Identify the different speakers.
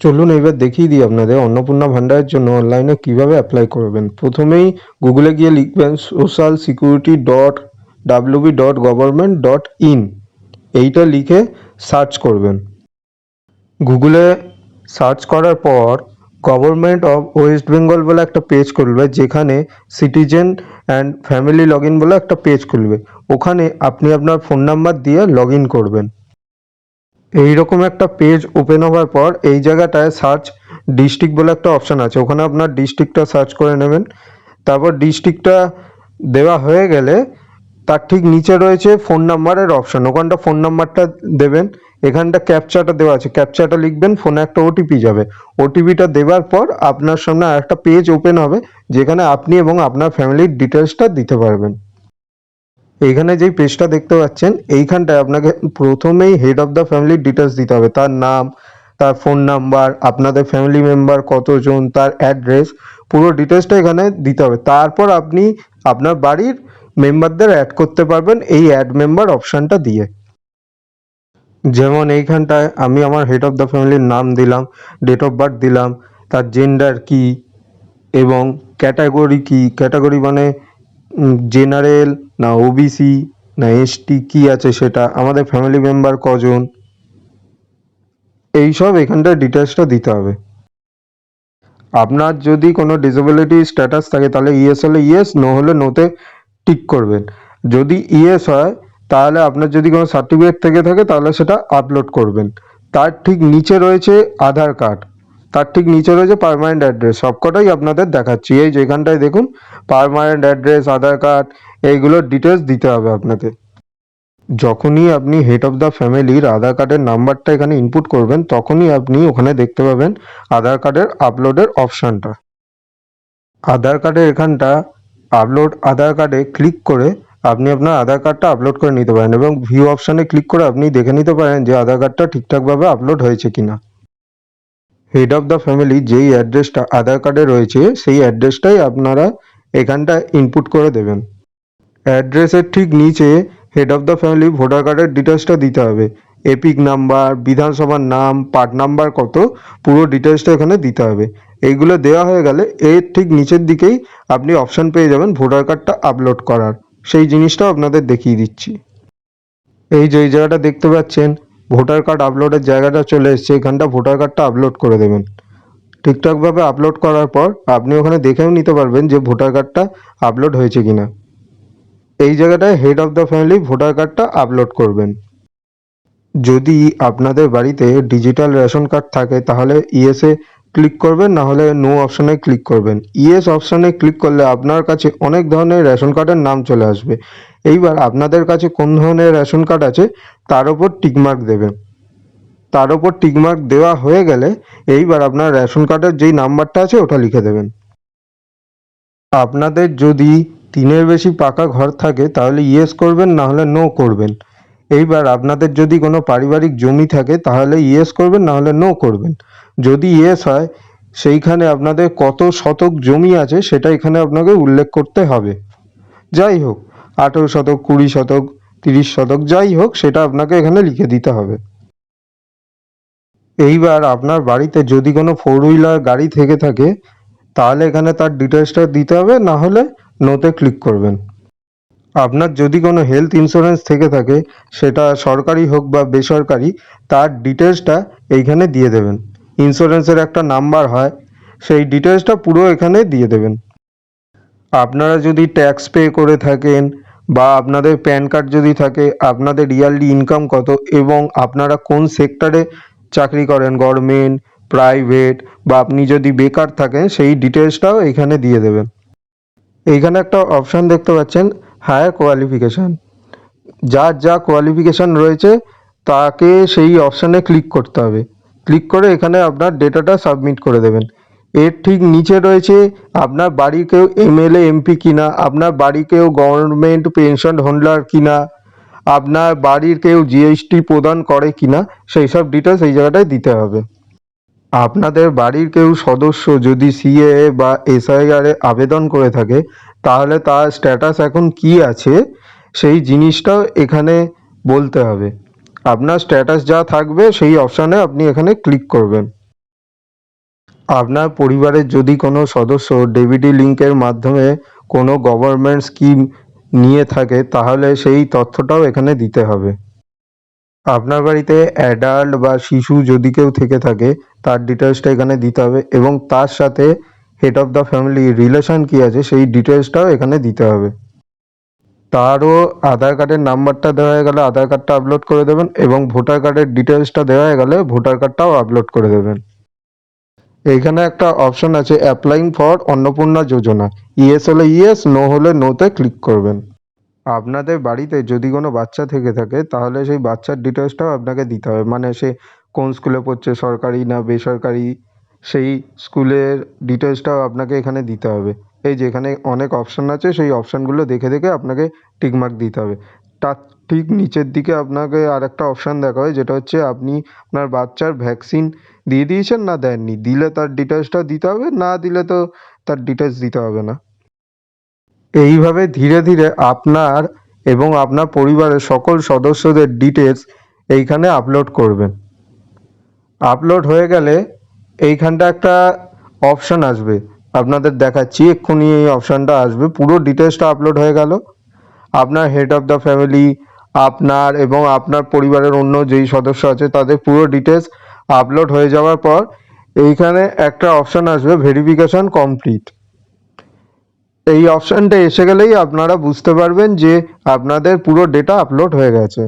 Speaker 1: চলুন এবার দেখিয়ে দিই আপনাদের অন্নপূর্ণা ভান্ডারের জন্য অনলাইনে কিভাবে অ্যাপ্লাই করবেন। প্রথমেই গুগলে গিয়ে লিখবেন socialsecurity.wb.government.in, এইটা লিখে সার্চ করবেন। গুগলে সার্চ করার পর গভর্নমেন্ট অফ ওয়েস্ট বেঙ্গল বলে একটা পেজ খুলবে, যেখানে citizen and family log in বলে একটা পেজ খুলবে। ওখানে আপনি আপনার ফোন নাম্বার দিয়ে লগ ইন করবেন। এইরকম একটা পেজ ওপেন হওয়ার পর এই জায়গাটায় সার্চ ডিস্ট্রিক্ট বলে একটা অপশান আছে, ওখানে আপনার ডিস্ট্রিক্টটা সার্চ করে নেবেন। তারপর ডিস্ট্রিক্টটা দেওয়া হয়ে গেলে তার ঠিক নিচে রয়েছে ফোন নাম্বারের অপশান, ওখানটা ফোন নাম্বারটা দেবেন। এখানটা ক্যাপচাটা দেওয়া আছে, ক্যাপচাটা লিখবেন, ফোনে একটা ওটিপি যাবে। ওটিপিটা দেওয়ার পর আপনার সামনে আরেকটা পেজ ওপেন হবে, যেখানে আপনি এবং আপনার ফ্যামিলির ডিটেলসটা দিতে পারবেন। এইখানে যেই পেজটা দেখতে পাচ্ছেন, এইখানটায় আপনাকে প্রথমেই হেড অফ দ্য ফ্যামিলির ডিটেলস দিতে হবে, তার নাম, তার ফোন নাম্বার, আপনাদের ফ্যামিলি মেম্বার কতজন, তার অ্যাড্রেস, পুরো ডিটেলসটা এখানে দিতে হবে। তারপর আপনি আপনার বাড়ির মেম্বারদের অ্যাড করতে পারবেন এই অ্যাড মেম্বার অপশানটা দিয়ে। যেমন এইখানটায় আমি আমার হেড অফ দ্য ফ্যামিলির নাম দিলাম, ডেট অফ বার্থ দিলাম, তার জেন্ডার কি এবং ক্যাটাগরি কি, ক্যাটাগরি মানে জেনারেল না ওবিসি না এসটি কি আছে সেটা, আমাদের ফ্যামিলি মেম্বার কজন, এইসব এখানটায় ডিটেলসটা দিতে হবে। আপনার যদি কোনো ডিসেবিলিটি স্ট্যাটাস থাকে তাহলে ইয়েস হলে ইয়েস, নো হলে নোতে টিক করবেন। যদি ইয়েস হয় তাহলে আপনার যদি কোনো সার্টিফিকেট থেকে থাকে তাহলে সেটা আপলোড করবেন। তার ঠিক নিচে রয়েছে আধার কার্ড, তার ঠিক নিচে রয়েছে পার্মানেন্ট অ্যাড্রেস, সবকটাই আপনাদের দেখাচ্ছি। এই যেখানটায় দেখুন পার্মানেন্ট অ্যাড্রেস, আধার কার্ড, এইগুলোর ডিটেলস দিতে হবে আপনাকে। যখনই আপনি হেড অফ দ্য ফ্যামিলির আধার কার্ডের নাম্বারটা এখানে ইনপুট করবেন, তখনই আপনি ওখানে দেখতে পাবেন আধার কার্ডের আপলোডের অপশানটা। আধার কার্ডের এখানটা আপলোড আধার কার্ডে ক্লিক করে আপনি আপনার আধার কার্ডটা আপলোড করে নিতে পারেন এবং ভিউ অপশানে ক্লিক করে আপনি দেখে নিতে পারেন যে আধার কার্ডটা ঠিকঠাকভাবে আপলোড হয়েছে কিনা। হেড অফ দ্য ফ্যামিলি যেই অ্যাড্রেসটা আধার কার্ডে রয়েছে সেই অ্যাড্রেসটাই আপনারা এখানটা ইনপুট করে দেবেন। অ্যাড্রেসের ঠিক নিচে head of the family voter কার্ডের ডিটেলসটা দিতে হবে, এপিক নাম্বার, বিধানসভার নাম, পার্ট নাম্বার কত, পুরো ডিটেলসটা এখানে দিতে হবে। এইগুলো দেওয়া হয়ে গেলে এর ঠিক নিচের দিকেই আপনি অপশান পেয়ে যাবেন ভোটার কার্ডটা আপলোড করার, সেই জিনিসটাও আপনাদের দেখিয়ে দিচ্ছি। এই যে এই জায়গাটা দেখতে পাচ্ছেন ভোটার কার্ড আপলোডের জায়গাটা চলে এসছে, এখানটা ভোটার কার্ডটা আপলোড করে দেবেন। ঠিকঠাকভাবে আপলোড করার পর আপনি ওখানে দেখেও নিতে পারবেন যে ভোটার কার্ডটা আপলোড হয়েছে কিনা। এই জায়গাটায় head of the family voter কার্ডটা আপলোড করবেন। যদি আপনাদের বাড়িতে ডিজিটাল রেশন কার্ড থাকে তাহলে ইয়েসে ক্লিক করবেন, না হলে নো অপশানে ক্লিক করবেন। ইয়েস অপশানে ক্লিক করলে আপনার কাছে অনেক ধরনের রেশন কার্ডের নাম চলে আসবে। এইবার আপনাদের কাছে কোন ধরনের রেশন কার্ড আছে তার ওপর টিকমার্ক দেবেন। তার ওপর টিকমার্ক দেওয়া হয়ে গেলে এইবার আপনার রেশন কার্ডের যেই নাম্বারটা আছে ওটা লিখে দেবেন। আপনাদের যদি 3-এর বেশি পাকা ঘর থাকে তাহলে ইয়েস করবেন, না হলে নো করবেন। এইবার আপনাদের যদি কোনো পারিবারিক জমি থাকে তাহলে ইয়েস করবেন, না হলে নো করবেন। যদি ইয়েস হয় সেইখানে আপনাদের কত শতক জমি আছে সেটা এখানে আপনাকে উল্লেখ করতে হবে। যাই হোক 18 শতক, 20 শতক, 30 শতক, যাই হোক সেটা আপনাকে এখানে লিখে দিতে হবে। এইবার আপনার বাড়িতে যদি কোনো 4 হুইলার গাড়ি থেকে থাকে তাহলে এখানে তার ডিটেলসটা দিতে হবে, না হলে নোতে ক্লিক করবেন। আপনার যদি কোনো হেলথ ইন্স্যুরেন্স থেকে থাকে সেটা সরকারি হোক বা বেসরকারি, তার ডিটেলসটা এইখানে দিয়ে দেবেন। ইন্স্যুরেন্সের একটা নাম্বার হয়, সেই ডিটেলসটা পুরো এখানে দিয়ে দেবেন। আপনারা যদি ট্যাক্স পে করে থাকেন বা আপনাদের প্যান কার্ড যদি থাকে, আপনাদের ইয়ারলি ইনকাম কত এবং আপনারা কোন সেক্টরে চাকরি করেন, গভর্নমেন্ট, প্রাইভেট, বা আপনি যদি বেকার থাকেন সেই ডিটেলসটাও এখানে দিয়ে দেবেন। এইখানে একটা অপশান দেখতে পাচ্ছেন হায়ার কোয়ালিফিকেশান, যার যা কোয়ালিফিকেশান রয়েছে তাকে সেই অপশানে ক্লিক করতে হবে। ক্লিক করে এখানে আপনার ডেটাটা সাবমিট করে দেবেন। এর ঠিক নিচে রয়েছে আপনার বাড়ির কেউ এমএলএ এমপি কিনা, আপনার বাড়ির কেউ গভর্নমেন্ট পেনশন হোল্ডার কিনা, আপনার বাড়ির কেউ জিএসটি প্রদান করে কিনা, সেই সব ডিটেলস এই জায়গাটায় দিতে হবে। আপনাদের বাড়ির কেউ সদস্য যদি সিএএ বা এসআইআরে আবেদন করে থাকে তাহলে তার স্ট্যাটাস এখন কি আছে সেই জিনিসটাও এখানে বলতে হবে। আপনার স্ট্যাটাস যা থাকবে সেই অপশানে আপনি এখানে ক্লিক করবেন। আপনার পরিবারের যদি কোনো সদস্য ডেবিটি লিঙ্কের মাধ্যমে কোনো গভর্নমেন্ট স্কিম নিয়ে থাকে তাহলে সেই তথ্যটাও এখানে দিতে হবে। আপনার বাড়িতে অ্যাডাল্ট বা শিশু যদি কেউ থেকে থাকে তার ডিটেলসটা এখানে দিতে হবে এবং তার সাথে head of the family relation কী আছে সেই ডিটেলসটাও এখানে দিতে হবে। তারও আধার কার্ডের নাম্বারটা দেওয়া হয়ে গেলে আধার কার্ডটা আপলোড করে দেবেন এবং ভোটার কার্ডের ডিটেলসটা দেওয়া হয়ে গেলে ভোটার কার্ডটাও আপলোড করে দেবেন। এইখানে একটা অপশন আছে applying for Annapurna Yojana, yes হলে ইয়েস, নো হলে নোতে ক্লিক করবেন। আপনাদের বাড়িতে যদি কোনো বাচ্চা থেকে থাকে তাহলে সেই বাচ্চার ডিটেলসটাও আপনাকে দিতে হবে, মানে সে কোন স্কুলে পড়ছে, সরকারি না বেসরকারি, সেই স্কুলের ডিটেলসটাও আপনাকে এখানে দিতে হবে। এই যে এখানে অনেক অপশান আছে, সেই অপশানগুলো দেখে দেখে আপনাকে টিকমার্ক দিতে হবে। তার ঠিক নিচের দিকে আপনাকে আর একটা অপশান দেখা হয় যেটা হচ্ছে আপনি আপনার বাচ্চার ভ্যাকসিন দিয়ে দিয়েছেন না দেননি, দিলে তার ডিটেলসটা দিতে হবে, না দিলে তো তার ডিটেলস দিতে হবে না। এইভাবে ধীরে ধীরে আপনার এবং আপনার পরিবারের সকল সদস্যদের ডিটেলস এইখানে আপলোড করবেন। আপলোড হয়ে গেলে এইখানটা একটা অপশান আসবে, আপনাদের দেখাচ্ছি এক্ষুনি এই অপশানটা আসবে। পুরো ডিটেলসটা আপলোড হয়ে গেল। আপনার হেড অফ দ্য ফ্যামিলি, আপনার এবং আপনার পরিবারের অন্য যেই সদস্য আছে তাদের পুরো ডিটেলস আপলোড হয়ে যাওয়ার পর এইখানে একটা অপশান আসবে ভেরিফিকেশন কমপ্লিট। এই অপশানটা এসে গেলেই আপনারা বুঝতে পারবেন যে আপনাদের পুরো ডেটা আপলোড হয়ে গেছে।